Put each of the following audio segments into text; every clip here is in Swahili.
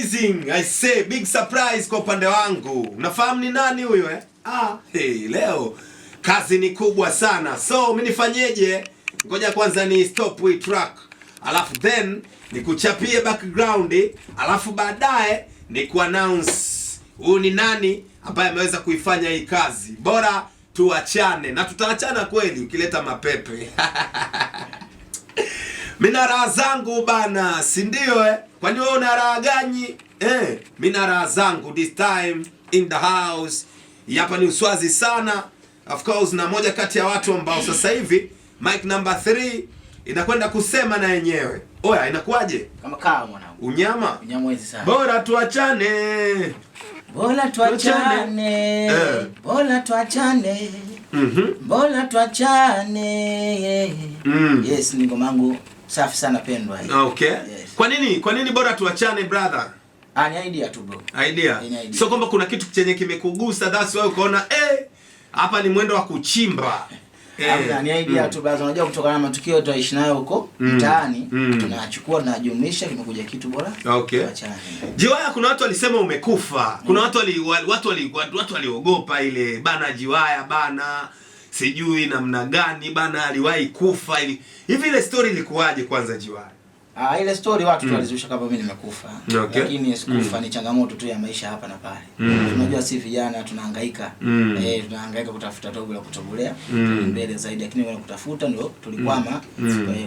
amazing. I say big surprise kwa upande wangu. Unafahamu ni nani huyo eh? Leo kazi ni kubwa sana. So mimi nifanyeje? Ngoja kwanza ni stop hii track. Alafu then nikuchapie background, alafu baadaye ni ku-announce huyu ni nani ambaye ameweza kuifanya hii kazi. Bora tuachane, na tutaachana kweli ukileta mapepe. Mimi na raha zangu bana, si ndio eh? Kwani wewe una raha gani? Mimi na raha zangu this time in the house. Hapa ni uswazi sana. Of course na moja kati ya watu ambao sasa hivi mic number 3 inakwenda kusema na yenyewe. Oya, inakuwaje? Kama kaa mwanangu. Unyama? Unyamwezi sana. Bora tuachane. Bora tuachane. Bora tuachane. Bora tuachane. Yes, ni ngoma yangu safi sana pendwa hii. Okay. Yes. Kwa nini bora tuachane brother? Ni idea tu bro. Idea. Sio kwamba kuna kitu chenye kimekugusa that's why ukaona hapa ni mwendo wa kuchimba. Ni idea tu brother, unajua kutokana na matukio tutaishi nayo huko mtaani, tunachukua na jumlisha kimekuja kitu bora. Okay. Tuachane. Jiwaya, kuna watu walisema umekufa. Kuna watu waliogopa ile bana Jiwaya bana. Sijui namna gani bana aliwahi kufa hivi ile story ilikuwaje kwanza Jiwaya? Ile story watu walizusha kama mimi nimekufa. Okay. Lakini sikufa, ni changamoto tu ya maisha hapa na pale. Unajua si vijana tunahangaika. Tunahangaika kutafuta tobo la kutobolea mbele zaidi, lakini wale kutafuta ndio tulikwama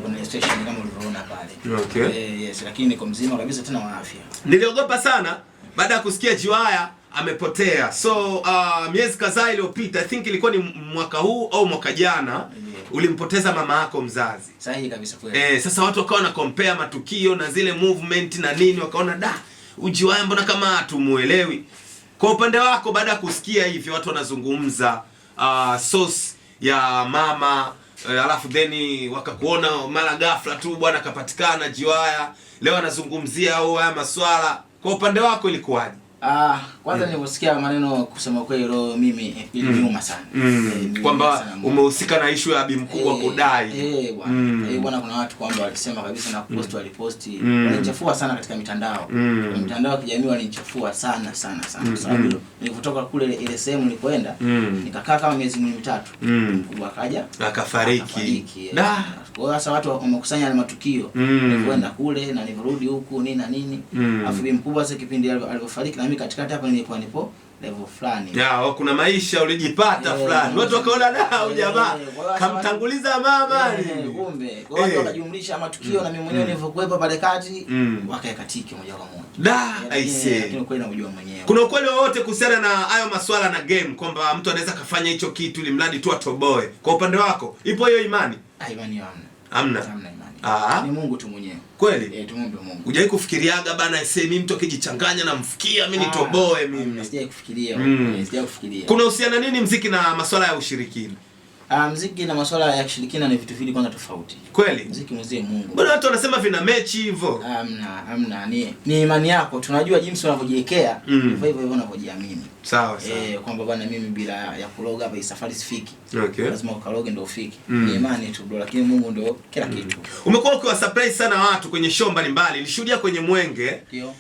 kwenye station kama ulivyoona pale. Okay. Yes, lakini niko mzima kabisa tena wa afya. Niliogopa sana baada ya kusikia Jiwaya amepotea. So miezi kadhaa iliyopita, I think ilikuwa ni mwaka huu au mwaka jana, ulimpoteza mama yako mzazi. Sahihi kabisa kweli. Sasa watu wakawa na compare matukio na zile movement na nini, wakaona Jiwaya mbona kama hatumuelewi. Kwa upande wako baada ya kusikia hivyo watu wanazungumza source ya mama, alafu then wakakuona mara ghafla tu bwana kapatikana Jiwaya, leo anazungumzia haya maswala. Kwa upande wako ilikuwaje? Kwanza niliposikia maneno kusema kweli leo mimi iliniuma sana. Kwamba umehusika na issue ya Bi Mkubwa kudai. Bwana kuna watu kwamba walisema kabisa na post waliposti walichafua sana katika mitandao. Kwa mitandao ya kijamii walichafua sana kwa sababu nilipotoka kule ile sehemu nilipoenda nikakaa kama miezi mitatu. Mkubwa akaja akafariki. Kwa sasa watu wamekusanya na matukio nilipoenda kule na nilirudi huku nini na nini. Afu Bi Mkubwa sasa kipindi alipofariki na mimi katikati hapa nilikuwa nipo level fulani. Kuna maisha ulijipata fulani. Watu wakaona jamaa kamtanguliza mama kumbe. Kwa watu wakajumlisha matukio na mimi mwenyewe nilivyokuepa pale kati wakaekatiki moja kwa moja. I see. Lakini kweli namjua mwenyewe. Kuna ukweli wowote kuhusiana na hayo maswala na game kwamba mtu anaweza kafanya hicho kitu ili mradi tu atoboe? Kwa upande wako ipo hiyo imani? Imani hamna. Hamna imani. Ni Mungu tu mwenyewe. Kweli? Tumombe Mungu. Hujai kufikiriaga bana mimi mtu akijichanganya na mfikia mimi nitoboe mimi? Sijai kufikiria. Sijai kufikiria. Kuna uhusiana nini muziki na masuala ya ushirikina? Muziki na masuala ya kushirikina ni vitu viwili kwanza tofauti. Kweli? Muziki mzee Mungu. Mbona watu wanasema vina mechi hivyo? Hamna. Ni imani yako. Tunajua jinsi unavyojiwekea, hivyo unavyojiamini. Sawa. Kwamba bwana mimi bila ya kuloga hapa safari sifiki. Okay. Lazima ukaloge ndio ufiki. Ni imani tu bro, lakini Mungu ndio kila kitu. Umekuwa ukiwa surprise sana watu kwenye show mbalimbali. Nilishuhudia kwenye Mwenge. Ndio.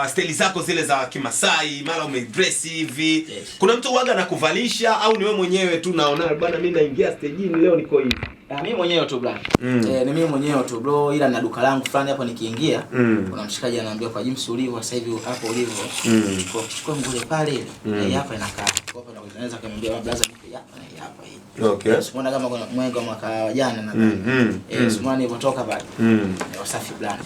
Style zako zile za Kimasai, mara umedress hivi. Yes. Kuna mtu huaga anakuvalisha au ni wewe mwenyewe tu unaona bwana mimi naingia stage leo niko hivi? Mimi mwenyewe tu bro. Ni mimi mwenyewe tu bro, ila na duka langu fulani hapo nikiingia, kuna mshikaji anaambia kwa jinsi ulivyo sasa hivi hapo ulivyo. Kwa kuchukua nguo pale ile, hapa inakaa. Kwa hapa naweza kumwambia blaza nipe hapa hii. Okay. Usiona kama kuna Mwenge mwaka jana nadhani. Usiona nilipotoka pale. Wasafi brand.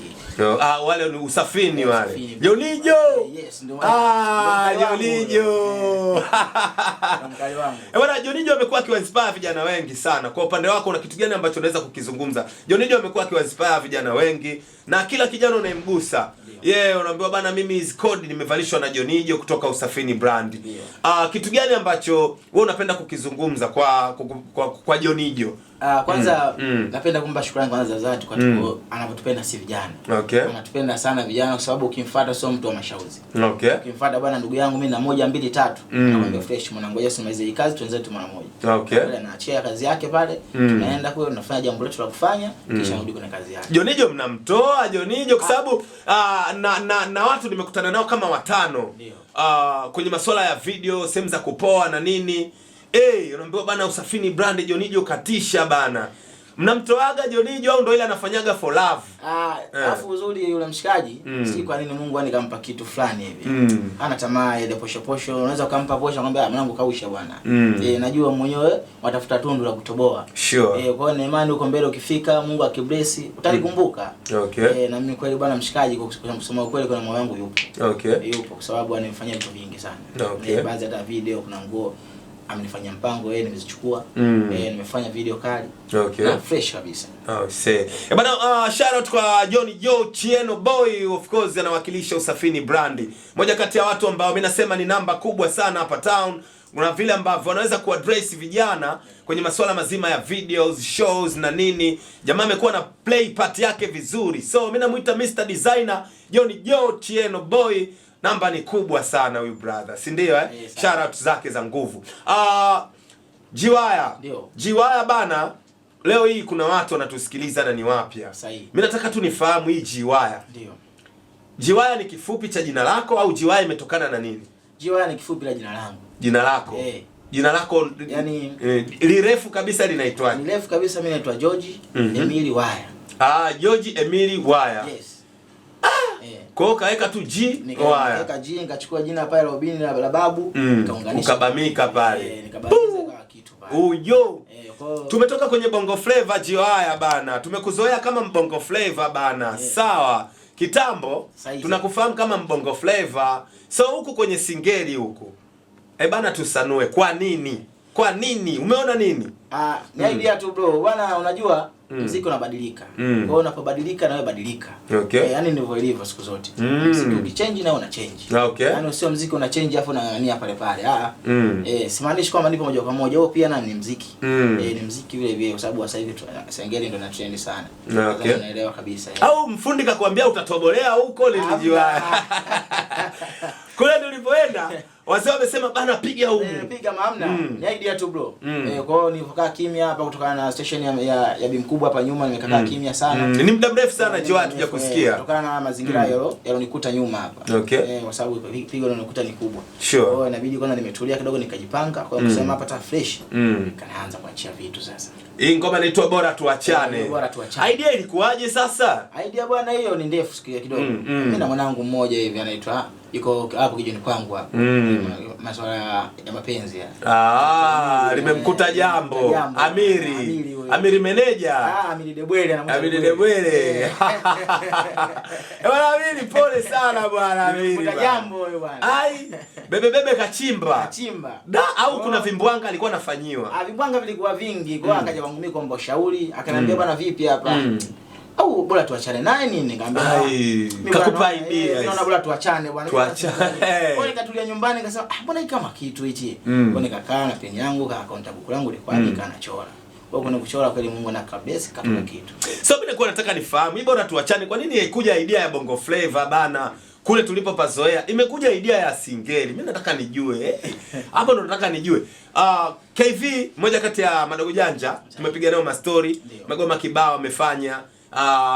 Wale ni usafini wale. Jonijo. Yes, ndio. Jonijo. Mkali wangu. Bwana Jonijo amekuwa akiwainspire vijana wengi sana. Kwa upande wako una kitu gani ambacho unaweza kukizungumza? Jonijo amekuwa akiwainspire vijana wengi na kila kijana unayemgusa unaambiwa bana mimi is code nimevalishwa na Jonijo kutoka Usafini brand. Kitu gani ambacho wewe unapenda kukizungumza kwa Jonijo? Kwanza napenda kumpa shukrani kwanza za dhati kwa sababu anapotupenda si vijana. Okay. Anatupenda sana vijana kwa sababu ukimfuata sio mtu wa mashauzi. Okay. Ukimfuata bwana ndugu yangu mimi na 1 2 3 nakwambia fresh mwanangu ngoja simalize hii kazi tuanze tu mara moja. Okay. Pale anaachia kazi yake pale, tunaenda kule tunafanya jambo letu la kufanya, kisha narudi kwenye kazi yake. Jonijo mnamtoa Jonijo kwa sababu na watu nimekutana nao kama 5 kwenye masuala ya video, sehemu za kupoa na nini. Unaambiwa bana Usafini brand Jonijo katisha bana. Mnamtoaga Jonijo au ndio ile anafanyaga for love? Alafu uzuri yule mshikaji, si kwa nini Mungu anikampa kitu fulani hivi. Hana tamaa ile posho. Unaweza kumpa posho akamwambia mwanangu kausha bwana. Najua mwenyewe watafuta tundu la kutoboa. Sure. Kwa hiyo imani uko mbele ukifika Mungu akibless utalikumbuka. Okay. Na mimi kweli bwana mshikaji kwa kusema ukweli kwa moyo wangu yupo. Okay. Yupo kwa sababu ananifanyia vitu vingi sana. Okay. Baadhi hata video kuna nguo amenifanyia mpango nimezichukua. Nimefanya video kali. Okay. Na fresh kabisa. Bana shout out kwa Jonijo Chieno Boy, of course anawakilisha Usafini brand. Moja kati ya watu ambao mimi nasema ni namba kubwa sana hapa town. Kuna vile ambavyo wanaweza kuaddress vijana kwenye masuala mazima ya videos, shows na nini. Jamaa amekuwa na play part yake vizuri. So mimi namuita Mr Designer Jonijo Chieno Boy. Namba ni kubwa sana huyu brother, si ndio Yes, shout out zake za nguvu. Jiwaya. Ndio. Jiwaya bana, leo hii kuna watu wanatusikiliza na ni wapya. Sahihi. Mimi nataka tu nifahamu hii Jiwaya. Ndio. Jiwaya ni kifupi cha jina lako au Jiwaya imetokana na nini? Jiwaya ni kifupi la jina langu. Jina lako. Jina lako yani lirefu kabisa linaitwaje? Ni refu kabisa, mimi naitwa George Emili Waya. George Emili Waya. Yes. Kwa hiyo kaweka tu G Waya. Nikaweka G, nikachukua jina pale Robin la babu, nikaunganisha. Ukabamika pale. Nikabamiza kwa kitu pale. Uyo. Tumetoka kwenye Bongo Flava Jiwaya bana. Tumekuzoea kama Bongo Flava bana. Sawa. Kitambo tunakufahamu kama Bongo Flava. So huku kwenye singeli huku. Bana tusanue kwa nini? Kwa nini? Umeona nini? Ni idea tu bro. Bwana unajua muziki unabadilika. Kwa hiyo unapobadilika na wewe badilika. Okay. Yani ndivyo ilivyo siku zote. Muziki ukichange na una change. Okay. Yani sio muziki una change afu unang'ania pale pale. Simaanishi kwamba nipo moja kwa moja. Huo pia ni muziki. Ni muziki vile vile kwa sababu sasa hivi singeli ndio na trend sana. Okay. Unaelewa kabisa. Au mfundi kakwambia utatobolea huko lilijiwa. Kule tulipoenda wazee wamesema bana piga huko. Piga maamna. Ni idea tu bro. Kwa hiyo nilipokaa kimya hapa kutokana na station ya Bi Mkubwa hapa nyuma nimekaa kimya sana. Ni muda mrefu sana Jiwaya hatuja kusikia. Kutokana na mazingira yalonikuta nyuma hapa. Okay. Kwa sababu pigo lilonikuta ni kubwa. Sure. Kwa hiyo inabidi kwanza nimetulia kidogo nikajipanga kwa kusema hapa ta fresh. Nikaanza kuachia vitu sasa. Hii ngoma inaitwa Bora Tuachane. Bora Tuachane. Idea ilikuwaje sasa? Idea bwana hiyo ni ndefu siku kidogo. Mimi na mwanangu mmoja hivi anaitwa yuko hapo kijoni kwangu hapo. Masuala ya mapenzi ya. Limemkuta jambo. Amiri meneja. Amiri Debwele anamuita. Amiri Debwele. Bwana Amiri pole sana bwana Amiri. Limemkuta jambo huyo bwana. Bebe kachimba. Kachimba. Au kuna vimbwanga alikuwa anafanyiwa. Vimbwanga vilikuwa vingi. Kwa akaja kwangu mimi kuomba ushauri, akaniambia bwana vipi hapa? Au bora tuachane naye nini? Nikamwambia kakupa idea. Naona bora tuachane bwana. Tuachane. Kwa nikatulia nyumbani nikasema mbona hii kama kitu hichi. Kwa nikakaa na peni yangu ka akaunta buku langu ilikuwa nikanachora. Kwa kuna kuchora kweli Mungu na kabisa kama kitu. So mimi nilikuwa nataka nifahamu hii bora tuachane kwa nini haikuja idea ya Bongo Flava bana? Kule tulipopazoea imekuja idea ya singeli. Mimi nataka nijue. Hapo ndo nataka nijue. KV moja kati ya madogo janja tumepiga nayo mastori, magoma kibao amefanya.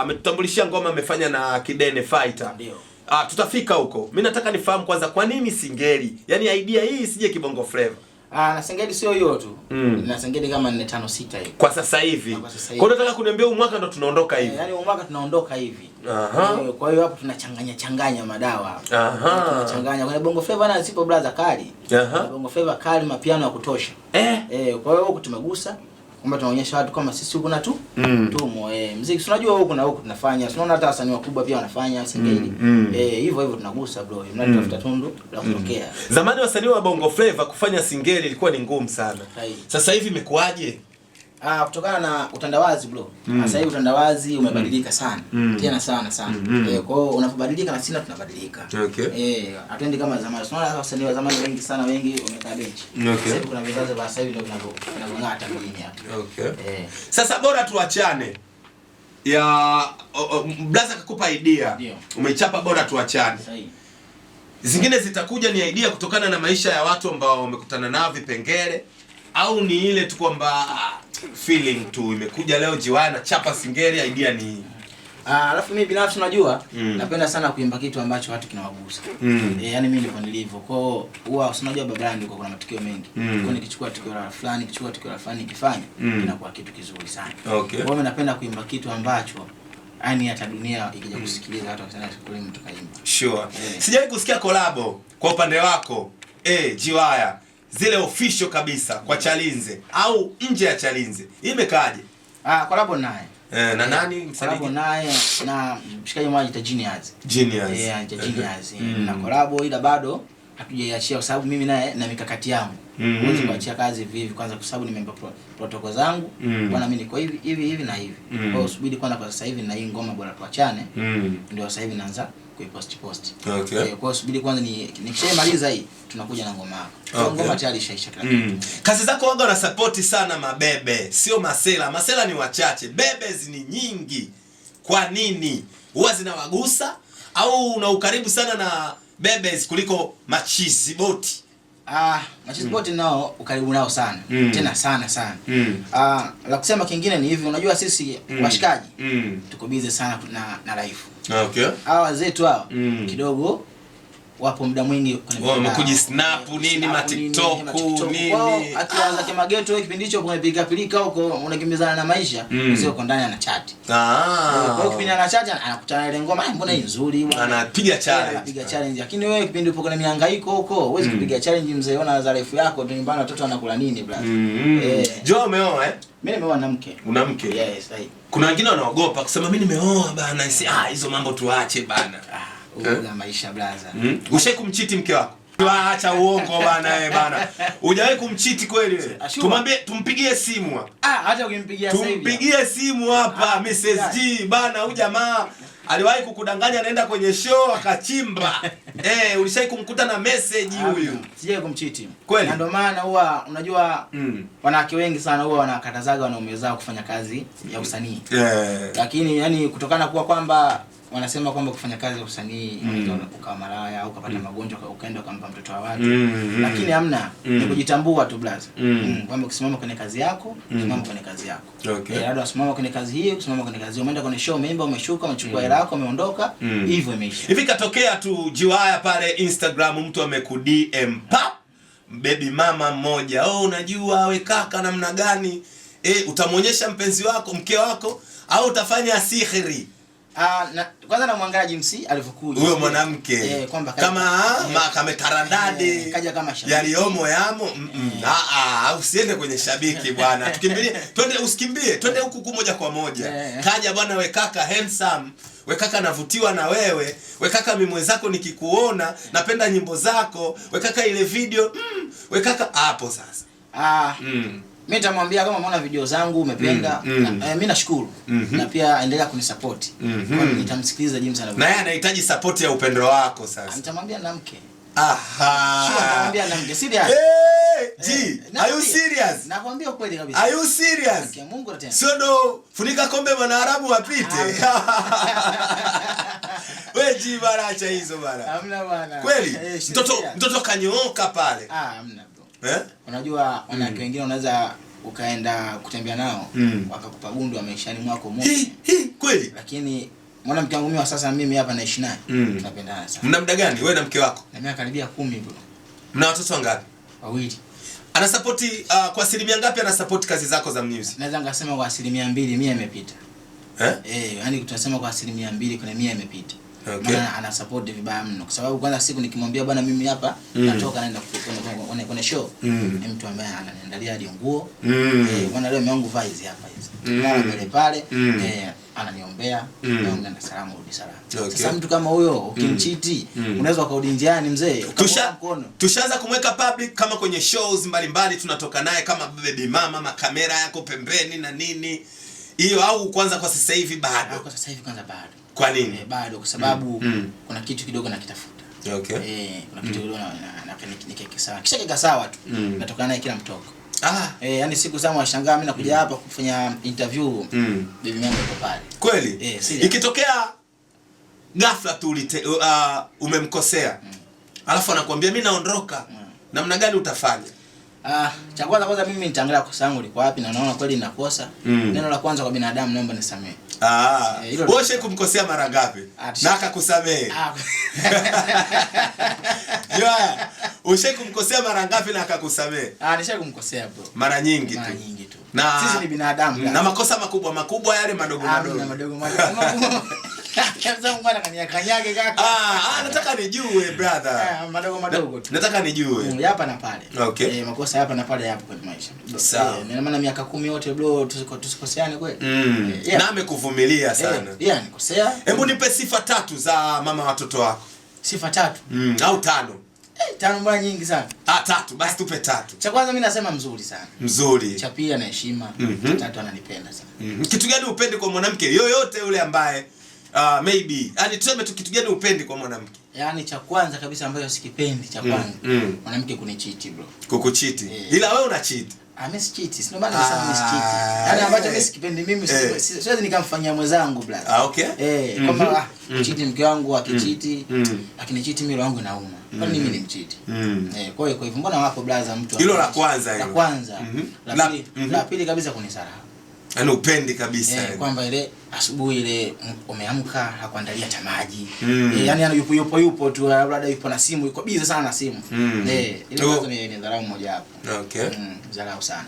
Ametutambulishia ngoma amefanya na Kidene Fighter. Ndio. Tutafika huko. Mimi nataka nifahamu kwanza kwa nini singeli? Yaani idea hii isije kibongo Flava. Na singeli sio hiyo tu. Na singeli kama 4 5 6 hivi. Kwa sasa hivi. Kwa hiyo nataka kuniambia huu mwaka ndo tunaondoka hivi. Yaani huu mwaka tunaondoka hivi. Kwa hiyo hapo tunachanganya madawa. Tunachanganya kwa Bongo Flava na sipo brother kali. Bongo Flava kali mapiano ya kutosha. Kwa hiyo huko tumegusa kwamba tunaonyesha watu kama sisi huko na tu tumo muziki unajua huko na huko tunafanya tunaona hata wasanii wakubwa pia wanafanya singeli hivyo tunagusa bro tunatafuta tundu la kutokea. Zamani wasanii wa Bongo Flava kufanya singeli ilikuwa ni ngumu sana. Sasa hivi imekuaje? Kutokana na utandawazi bro. Sasa hivi utandawazi umebadilika sana. Tena sana. Kwa hiyo unapobadilika na sisi tunabadilika. Okay. Hatuendi kama zamani. Tunaona wasanii wa zamani wengi sana wamekaa benchi. Sasa hivi kuna vizazi vya sasa hivi ndio vinavong'ata mjini hapa. Okay. Sasa bora tuachane. Ya Blaza akakupa idea. Umeichapa bora tuachane. Sahihi. Zingine zitakuja ni idea kutokana na maisha ya watu ambao wamekutana nao vipengele, au ni ile tu kwamba feeling tu imekuja leo Jiwaya na chapa singeli idea ni alafu mimi binafsi unajua napenda sana kuimba kitu ambacho watu kinawagusa. Yaani mimi ndivyo nilivyo. Kwa hiyo huwa unajua baba ndiko kuna matukio mengi. Kwa nikichukua tukio la fulani, kichukua tukio la fulani nikifanya inakuwa kitu kizuri sana. Okay. Kwa hiyo mimi napenda kuimba kitu ambacho yani hata dunia ikija kusikiliza watu wasema kweli mtu kaimba. Sure. Sijawahi kusikia collabo kwa upande wako Jiwaya zile official kabisa kwa Chalinze au nje ya Chalinze. Imekaaje? Collabo naye. Na nani msanii? Collabo naye na mshikaji mmoja ta Genius. Genius. Genius. Na collabo ila bado hatujaiachia kwa sababu mimi naye na mikakati yangu. Huwezi kuachia kazi vivi kwanza kwa sababu nimempa protocol zangu. Bwana mimi niko hivi na hivi. Kwa hiyo subiri kwanza kwa sasa hivi na hii ngoma bora tuachane. Ndio sasa hivi naanza kuipost. Okay. Kwa hiyo subiri kwanza nikishamaliza hii tunakuja na ngoma yako. Okay. Ngoma tayari ishaisha kila kitu. Kazi zako waga na support sana mabebe, sio masela. Masela ni wachache, bebes ni nyingi. Kwa nini? Huwa zinawagusa au una ukaribu sana na bebes kuliko machizi boti? Machizi boti nao ukaribu nao sana. Tena sana. La kusema kingine ni hivi, unajua sisi washikaji tuko busy sana na life. Okay. Hawa zetu hawa kidogo wapo muda mwingi kwenye kujisnap nini ma TikTok nini. Akianza kama ghetto kipindi hicho kwenye pilika huko unakimbizana na maisha, sio uko ndani ana chat. Kwa hiyo kipindi ana chat anakutana ile ngoma, mbona hii nzuri bwana. Anapiga challenge. Lakini wewe kipindi upo kwenye mihangaiko huko, huwezi kupiga challenge mzee, ona za life yako tu nyumbani watoto wanakula nini brother. Jo umeoa Mimi nimeoa na mke. Una mke? Yes, right. Kuna wengine wanaogopa kusema mimi nimeoa bana, hizo mambo tuache bana. Uga maisha blaza. Ushawahi kumchiti mke wako? Acha uongo bana bana. Hujawahi kumchiti kweli wewe? Tumwambie tumpigie simu hapa. Hata ukimpigia sasa hivi. Tumpigie simu hapa Mrs. G bana, huyu jamaa aliwahi kukudanganya anaenda kwenye show akachimba. Ulishawahi kumkuta na message huyu? Sijawahi kumchiti. Kweli? Na ndio maana huwa unajua wanawake wengi sana huwa wanakatazaga wanaume zao kufanya kazi ya usanii. Lakini yani kutokana kuwa kwamba wanasema kwamba kufanya kazi ya usanii unaweza ukawa malaya au ukapata magonjwa ukaenda ukampa mtoto wa watu. Lakini hamna, ni kujitambua tu blaza. Kwamba ukisimama kwenye kazi yako, simama kwenye kazi yako. Okay. Labda usimama kwenye kazi hii, usimama kwenye kazi. Umeenda kwenye show, umeimba, umeshuka, umechukua hela yako, umeondoka, hivyo imeisha. Hivi katokea tu Jiwaya pale Instagram mtu amekudm pap baby mama mmoja, unajua we kaka namna gani? Utamuonyesha mpenzi wako, mke wako au utafanya sihiri? Kwanza namwangalia jinsi alivyokuja huyo mwanamke kama kametaradade kaja kama shabiki yaliomo yamo. Usiende kwenye shabiki bwana, tukimbilie usikimbie, twende huku moja kwa moja. Kaja bwana, we kaka handsome, we kaka navutiwa na wewe, we kaka mimi mwenzako nikikuona napenda nyimbo zako, we kaka ile video we kaka hapo sasa. Mimi nitamwambia kama umeona video zangu umependa, mimi nashukuru. Na pia endelea kunisupport. Kwa nitamsikiliza jinsi anavyo. Na yeye anahitaji support ya upendo wako sasa. Nitamwambia na mke. Sure, nitamwambia na mke. Serious. Are you serious? Nakwambia kweli kabisa. Are you serious? Okay, Mungu atenda. Sio ndo funika kombe bwana Arabu wapite. Wewe G bana, acha hizo bana. Hamna bana. Kweli? Mtoto kanyooka pale. Hamna bro. Unajua wanawake wengine unaweza ukaenda kutembea nao wakakupa gundu wa maishani mwako moja. Kweli? Lakini mwanamke wangu mimi wa sasa mimi hapa naishi naye. Tunapendana sana. Mna muda gani wewe na mke wako? Na miaka karibia 10 bro. Mna watoto wangapi? 2. Ana support kwa asilimia ngapi ana support kazi zako za music? Naweza ngasema kwa 2% 100 imepita. Yani tunasema kwa 2% kuna 100 imepita. Okay. Maana ana support vibaya mno kwa sababu kwanza siku nikimwambia bwana mimi hapa natoka naenda kwenye show, ni mtu ambaye ananiandalia hadi nguo. Bwana leo mwanangu vaa hizi hapa hizi. Mara pale ananiombea na na salamu rudi salama. Sasa mtu kama huyo ukimchiti unaweza ukarudi njiani mzee ukamwona mkono. Tushaanza kumweka public kama kwenye shows mbalimbali tunatoka naye kama baby mama, kamera yako pembeni na nini. Hiyo au kwanza kwa sasa hivi bado? Kwa sasa hivi kwanza bado. Kwa nini? Bado kwa sababu kuna kitu kidogo nakitafuta. Okay. Kuna kitu kidogo na nikeke sawa. Kisha kika sawa tu. Natoka naye kila mtoko. Yani siku zangu washangaa mimi nakuja hapa kufanya interview. Bibi yangu yuko pale. Kweli? Ikitokea ghafla tu umemkosea. Alafu anakuambia mimi naondoka. Namna gani utafanya? Cha kwanza mimi nitaangalia kosa langu liko wapi na naona kweli ninakosa. Neno la kwanza kwa binadamu, naomba nisamehe. Wewe ushe kumkosea mara ngapi? Na akakusamehe? Joya, ushe kumkosea mara ngapi na akakusamehe? Nisha kumkosea bro. Mara nyingi tu. Mara nyingi tu. Na sisi ni binadamu. Na makosa makubwa yale madogo. Na madogo. Sasa mbona kanyage kaka? Nataka nijue brother. Madogo tu. Nataka nijue. Hapa na pale. Okay. Makosa hapa na pale yapo kwenye maisha. Sawa. Nina maana miaka 10 yote bro tusikoseane kweli. Na amekuvumilia sana. Nikosea. Hebu nipe sifa 3 za mama watoto wako. Sifa 3? Au 5? 5 mbaya nyingi sana. 3, basi tupe 3. Cha kwanza mimi nasema mzuri sana. Mzuri. Cha pili ana heshima. Cha 3 ananipenda sana. Kitu gani upendi kwa mwanamke yoyote yule ambaye maybe yani tuseme tu kitu gani upendi kwa mwanamke? Yaani cha kwanza kabisa ambacho sikipendi cha kwanza mwanamke kunicheat bro. Kukucheat. Ila wewe una cheat. Mimi si cheat. Sio maana nasema mimi si cheat. Yaani ambacho mimi sikipendi mimi siwezi nikamfanyia mwenzangu brother. Okay. Kama cheat mke wangu akicheat, akinicheat mimi roho yangu inauma. Kwa nini mimi nimcheat? Kwa hivyo mbona wapo brother mtu hilo la kwanza hilo. La kwanza. La pili kabisa kunisahau. Yaani upendi kabisa. Kwamba ile asubuhi ile umeamka hakuandalia tamaji. Yaani yupo tu labda yupo na simu, yuko busy sana na simu. Ile kwanza ni dharau moja hapo. Okay. Dharau sana.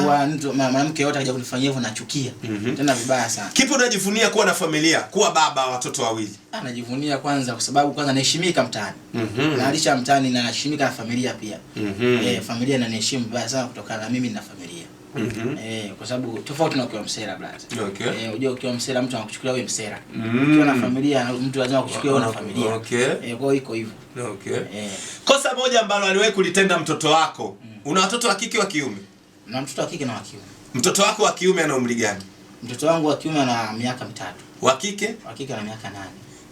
Kwa mtu mwanamke yote akija kunifanyia hivyo nachukia. Tena vibaya sana. Kipi unajivunia kuwa na familia, kuwa baba watoto wawili? Najivunia kwanza kwa sababu kwanza naheshimika mtaani. Naalisha mtaani na naheshimika na familia pia. Familia inaniheshimu vibaya sana kutokana na mimi na familia. Kwa sababu tofauti na ukiwa msela brother. Okay. Unajua ukiwa msela mtu anakuchukulia wewe msela. Ukiwa na familia mtu lazima akuchukulie wewe na familia. Okay. Kwa hiyo iko hivyo. Okay. Kosa moja ambalo aliwahi kulitenda mtoto wako. Una watoto wa kike wa kiume? Na mtoto wa kike na wa kiume. Mtoto wako wa kiume ana umri gani? Mtoto wangu wa kiume ana miaka 3. Wa kike? Wa kike ana miaka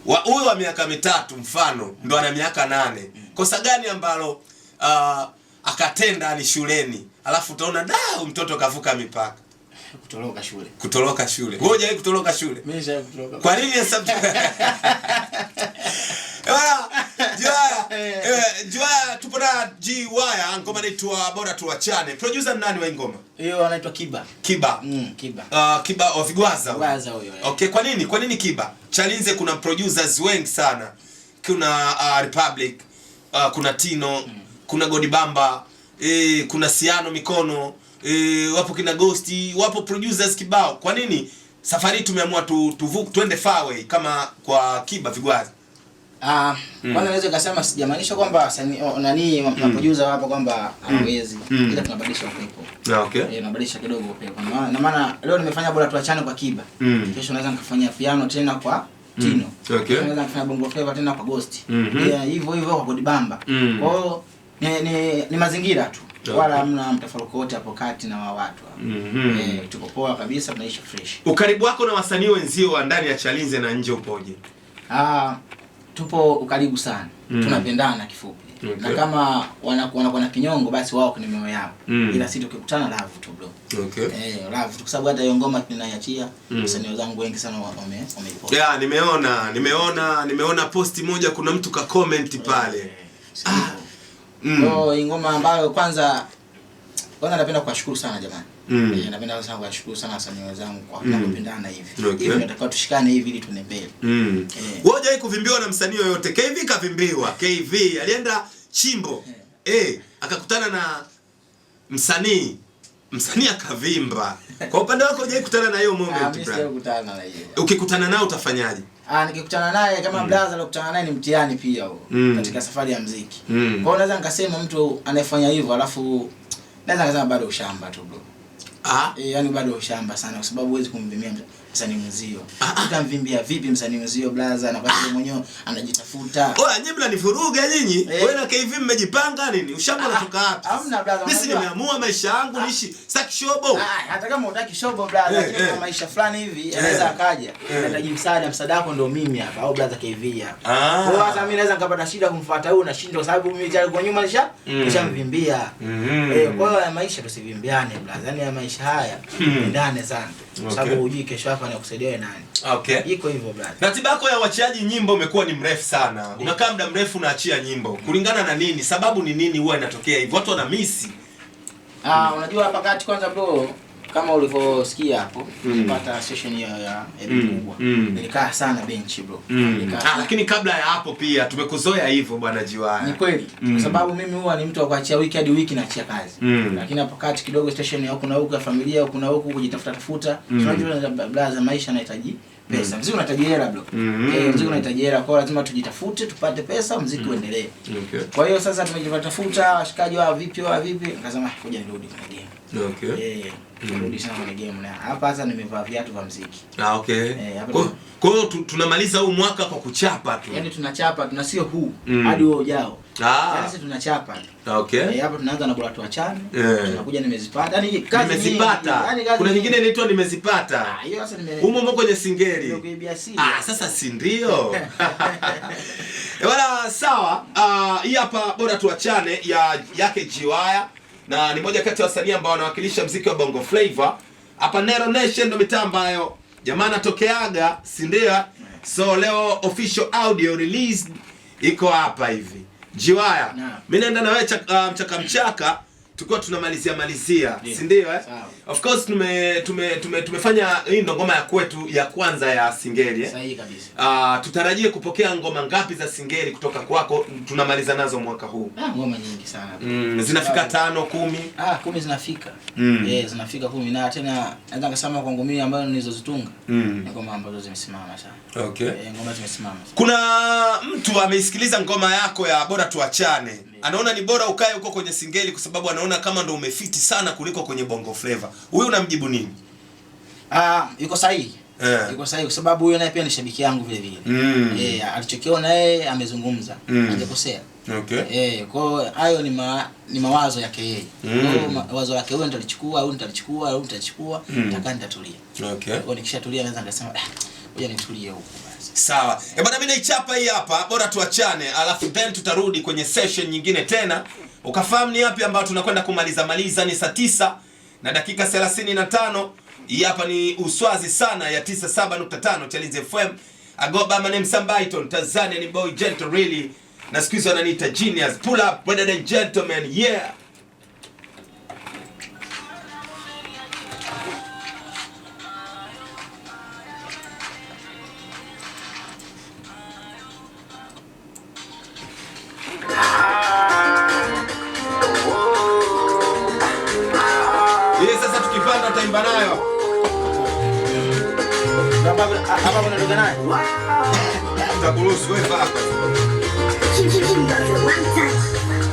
8. Huyo wa miaka 3 mfano ndo ana miaka 8. Kosa gani ambalo akatenda ni shuleni? Alafu utaona mtoto kavuka mipaka. Kutoroka shule. Wewe hujawahi kutoroka shule? Mimi nishawahi kutoroka. Kwa nini hesabu? Joya tupo na G-Wire, ngoma inaitwa Bora Tuachane. Producer nani wa ngoma? Hiyo anaitwa Kiba. Kiba. Kiba. Kiba wa Vigwaza. Vigwaza huyo. Okay, kwa nini Kiba? Chalinze kuna producers wengi sana. Kuna Republic, kuna Tino, kuna Godibamba, kuna Siano Mikono, wapo kina Ghosti, wapo producers kibao. Kwa nini safari tumeamua tuende far away kama kwa Kiba Vigwaza? Kwanza naweza kusema sijamaanisha kwamba nani maproducer wapo kwamba hawezi, ila tunabadilisha upepo. Okay. Tunabadilisha kidogo upepo. Na maana leo nimefanya Bora Tuachane kwa Kiba. Kesho naweza nikafanya piano tena kwa Tino. Okay. Naweza nikafanya bongo flava tena kwa Ghost. Hivyo kwa Godibamba. Kwa hiyo ni mazingira tu. Wala hamna mtafaruku wote hapo kati na wa watu. Tuko poa kabisa, tunaishi fresh. Ukaribu wako na wasanii wenzio wa ndani ya Chalinze na nje upoje? Tupo ukaribu sana. Tunapendana kifupi. Na kama wanakuwa na kinyongo basi wao ni mioyo yao. Ila sisi tukikutana love tu bro. Okay. Love tu kwa sababu hata hiyo ngoma tunaiachia wasanii wenzangu wengi sana wameipost. Nimeona posti moja kuna mtu ka comment pale. Ngoma ambayo kwanza napenda kuwashukuru sana jamani. Napenda sana kuwashukuru sana wasanii wenzangu kwa kupendana hivi. Hivi tunatakiwa tushikane hivi ili tuende mbele. Wewe hujawahi kuvimbiwa na msanii yoyote? KV kavimbiwa. KV alienda Chimbo. Akakutana na msanii akavimba. Kwa upande wako hujawahi kukutana na hiyo moment? Mimi sijawahi kukutana na hiyo. Ukikutana nao utafanyaje? Nikikutana naye kama brother alokutana naye ni mtihani pia huo katika safari ya muziki. Kwa hiyo naweza nikasema mtu anayefanya hivyo alafu naweza nikasema bado ushamba tu bro. Yaani bado ushamba sana kwa sababu huwezi kumvimbia msanii mzio. Utamvimbia vipi msanii mzio brother na basi mwenyewe anajitafuta. Nyinyi mnanivuruga nyinyi. Wewe na KV mmejipanga nini? Ushamba unatoka wapi? Hamna brother. Mimi nimeamua maisha yangu niishi sitaki shobo. Hata kama unataka shobo brother, lakini kwa maisha fulani hivi anaweza akaja. Anahitaji msaada wako ndio mimi hapa au brother KV hapa. Kwa hata mimi naweza nikapata shida kumfuata huyu na shindo kwa sababu mimi tayari kwa nyuma nishamvimbia. Kwa hiyo maisha tusivimbiane brother. Yaani maisha haya ndane sana. Kwa sababu hujui kesho hapa anakusaidia wewe nani. Okay. Iko hivyo brother. Ratiba yako ya uachiaji nyimbo umekuwa ni mrefu sana. Unakaa muda mrefu unaachia nyimbo. Kulingana na nini? Sababu ni nini huwa inatokea hivyo? Watu wana miss. Unajua hapa kati kwanza bro, kama ulivyosikia hapo, nilipata session ya kubwa. Nilikaa sana bench bro. Lakini kabla ya hapo pia tumekuzoea hivyo bwana Jiwaya. Ni kweli. Kwa sababu mimi huwa ni mtu wa kuachia wiki hadi wiki naachia kazi. Lakini hapo kati kidogo station ya huko na huko ya familia, huko na huko kujitafuta. Unajua blaza maisha yanahitaji pesa. Muziki unahitaji hela bro. Muziki unahitaji hela, kwa lazima tujitafute, tupate pesa, muziki uendelee. Okay. Kwa hiyo sasa tumejitafuta, washikaji wa vipi nikasema ngoja nirudi kwenye game. Okay. Nirudi sana kwenye game na hapa sasa nimevaa viatu vya muziki. Okay. Kwa hiyo tunamaliza huu mwaka kwa kuchapa tu. Yaani tunachapa, tuna sio huu hadi huo ujao. Yaani sisi tunachapa tu. Okay. Hapa tunaanza na bora tuachane. Tunakuja nimezipata. Yaani kazi nimezipata. Kuna nyingine inaitwa nimezipata. Hiyo sasa Humo kwenye singeli. Ndio kuibia siri. Sasa si ndio? Wala sawa. Hii hapa bora tuachane yake Jiwaya. Na ni moja kati ya wasanii ambao wanawakilisha muziki wa Bongo Flava. Hapa Nero Nation ndo mitaa ambayo jamaa anatokeaga, si ndio? So leo official audio release iko hapa hivi. Jiwaya, mimi naenda na wewe mchaka tulikuwa tunamalizia, si ndio Of course tumefanya hii ndo ngoma ya kwetu ya kwanza ya singeli Sahihi kabisa. Tutarajie kupokea ngoma ngapi za singeli kutoka kwako tunamaliza nazo mwaka huu? Ngoma nyingi sana. Zinafika 5, 10? 10 zinafika. Zinafika 10 na tena naweza kusema kwangu mimi ambazo nilizozitunga ni ngoma ambazo zimesimama sana. Okay. Ngoma zimesimama. Kuna mtu ameisikiliza ngoma yako ya bora tuachane. Anaona ni bora ukae huko kwenye singeli kwa sababu anaona kama ndo umefiti sana kuliko kwenye Bongo Flava. Huyu unamjibu nini? Yuko sahihi. Yuko sahihi kwa sababu huyo naye pia ni shabiki yangu vile vile. Alichokiona yeye amezungumza. Hajakosea. Okay. Kwa hayo ni mawazo yake yeye. Kwa mawazo yake wewe nitalichukua au nitalichukua au nitachukua, nitatulia. Okay. Kwa nikishatulia naweza nikasema ngoja nitulie huko basi. Sawa. Bwana mimi naichapa hii hapa, bora tuachane, alafu then tutarudi kwenye session nyingine tena. Ukafahamu ni yapi ambayo tunakwenda kumaliza ni saa 9 na dakika 35. Hii hapa ni Uswazi sana ya 97.5 Challenge FM. Agoba my name Sambaiton, Tanzania ni boy gentle really. Na siku hizo wananiita genius. Pull up brother and gentlemen. Yeah. Sasa tukipanda taimba nayo. Hapa kuna ndugu naye. Tutakuruhusu wewe hapa.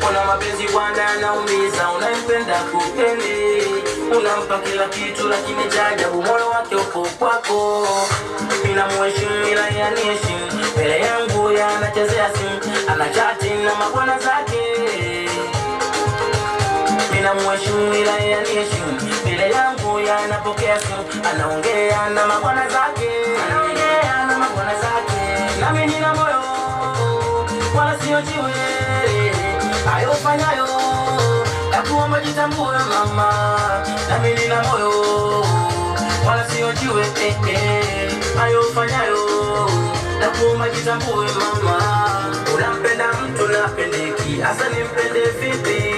Kuna mapenzi bwana naumiza, unampenda kupeli, unampa kila kitu lakini cha ajabu moyo wake uko kwako. Ninamheshimu ila yaniheshimu, mbele yangu yanachezea simu, anachati na mabwana zake. Ninamheshimu ila yaniheshimu, mbele yangu yanapokea simu, anaongea na mabwana zake. Nami nina moyo wala sio jiwe, hayo fanyayo yakuomba jitambue mama. Nami nina moyo wala sio jiwe, hayo fanyayo yakuomba jitambue mama. Unampenda mtu napendeki, hasa nimpende vipi?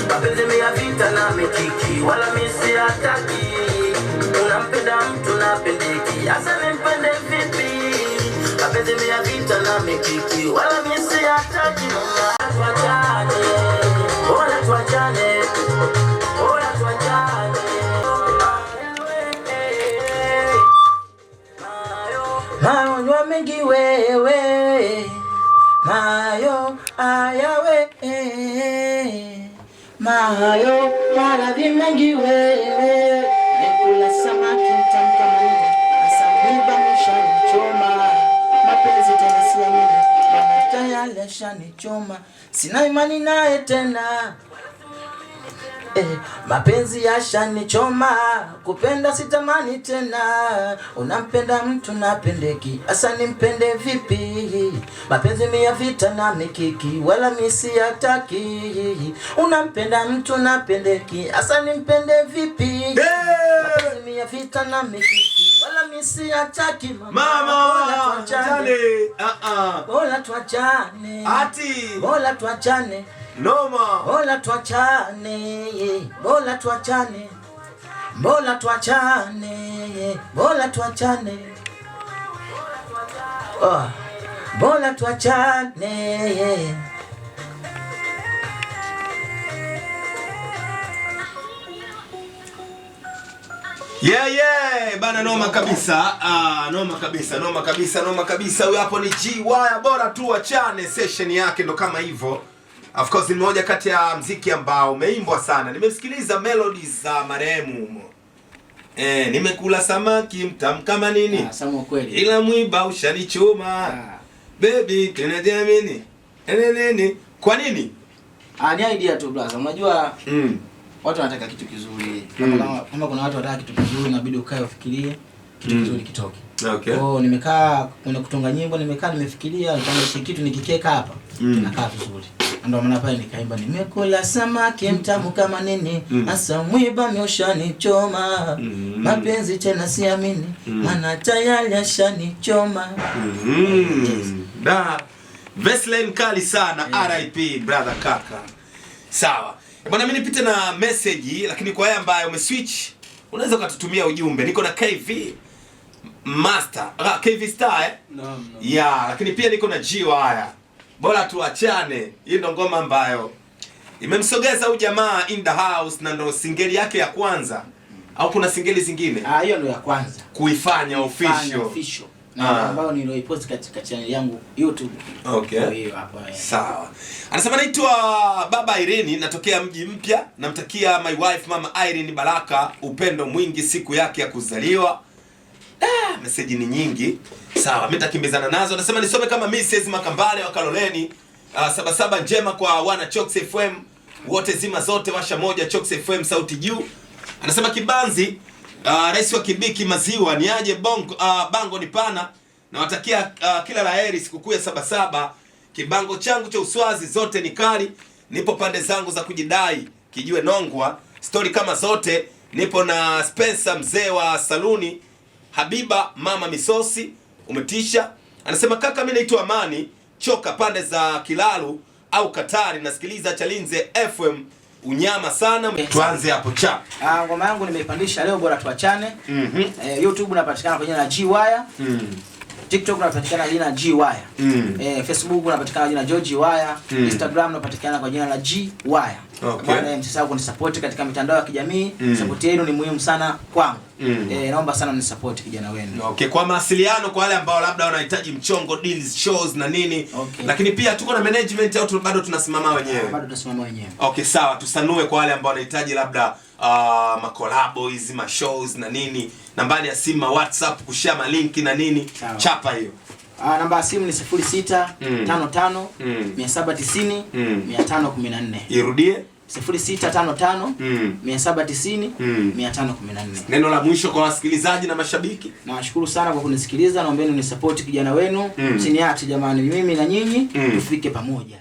Mapenzi ya vita na mikiki, wala misi hataki. Unampenda mtu napendeki, hasa nimpende vipi? Mapenzi ya vita na mikiki, wala misi hataki. Tuachane, bora tuachane, bora tuachane. Mayo mengi wewe, mayo ayawe, mayo maradhi mengi wewe. Nikula samaki mtamkamani, asambiba mshani choma. Mapenzi tena siamini, bana tayari ashanichoma. Sina imani naye tena. Mapenzi yashanichoma, kupenda sitamani tena. Unampenda mtu napendeki, asa nimpende vipi? Mapenzi ya vita na mikiki, wala misi hataki. Unampenda mtu napendeki, asa nimpende vipi? Mapenzi ya vita na mikiki. Wala mimi siataki Mama, bora tuachane. Bora tuachane. Ati. Bora tuachane. Noma. Bora tuachane. Bora tuachane. Bora tuachane. Bora tuachane. Oh. Bora tuachane. Yeah, bana, noma kabisa. Noma kabisa. Huyu hapo ni G Wire, bora tu achane. Session yake ndo kama hivyo. Of course ni moja kati ya mziki ambao umeimbwa sana. Nimesikiliza melodies za marehemu. Nimekula samaki mtamu kama nini? Samu kweli. Ila mwiba ushanichoma. Baby, tunajamini. Nini? Kwa nini? Ni idea tu brother. Unajua watu wanataka kitu kizuri. Kama kuna watu wanataka kitu kizuri inabidi ukae ufikirie kitu kizuri kitoke. Okay. Nimekaa kuna kutunga nyimbo, nimefikiria kama kitu nikikeka hapa kinakaa vizuri. Ndio maana pale nikaimba nimekula samaki mtamu kama nini, asa mwiba mioshanichoma. Mapenzi tena siamini, maana tayari ashanichoma. Da. Vesline kali sana, RIP brother kaka. Sawa. Bwana, mimi nipite na message, lakini kwa yeye ambaye umeswitch unaweza ukatutumia ujumbe. Niko na KV Master, KV Star No. Yeah, lakini pia niko na G Wire. Bora tuachane. Hii ndo ngoma ambayo imemsogeza huyu jamaa in the house na ndo singeli yake ya kwanza. Au kuna singeli zingine? Hiyo ndo ya kwanza. Kuifanya official. Na ambayo nilipost katika channel yangu YouTube. Okay. Hiyo hapa. Sawa. Anasema naitwa Baba Irene, natokea Mji Mpya. Namtakia my wife Mama Irene baraka, upendo mwingi siku yake ya kuzaliwa. Message ni nyingi. Sawa, mimi nitakimbizana nazo. Anasema nisome kama Mrs. Makambale wa Kaloleni. Sabasaba njema kwa wana Chox FM. Wote zima zote washa moja Chox FM sauti juu. Anasema Kibanzi, rais wa Kibiki maziwa ni aje bango ni pana. Nawatakia kila laheri sikukuu ya Sabasaba. Kibango changu cha uswazi zote ni kali. Nipo pande zangu za kujidai Kijue Nongwa. Story kama zote. Nipo na Spencer mzee wa saluni. Habiba mama misosi umetisha. Anasema kaka, mimi naitwa Amani Choka pande za Kilalu au Katari, nasikiliza Chalinze FM unyama sana. Tuanze hapo cha. Ngoma yangu nimeipandisha leo, bora tuachane. YouTube napatikana kwa jina la G Wire. TikTok napatikana kwa jina la G Wire. Facebook napatikana kwa jina la George Wire. Instagram napatikana kwa jina la G Wire. Bwana, msisahau kunisupport katika mitandao ya kijamii. Support yenu ni muhimu sana kwangu. Naomba sana mnisupport kijana wenu. Okay, kwa mawasiliano kwa wale ambao labda wanahitaji mchongo, deals, shows na nini. Lakini pia tuko na management au bado tunasimama wenyewe? Bado tunasimama wenyewe. Okay, sawa, tusanue kwa wale ambao wanahitaji labda makolabo hizi, ma shows na nini. Nambari ya simu, WhatsApp, kushare malinki na nini. Chapa hiyo. Namba ya simu ni 0655 790 514. Irudie. 0655 790 514. Neno la mwisho kwa wasikilizaji na mashabiki. Nawashukuru sana kwa kunisikiliza, naombeni ni support kijana wenu. Msiniache jamani, mimi na nyinyi tufike pamoja.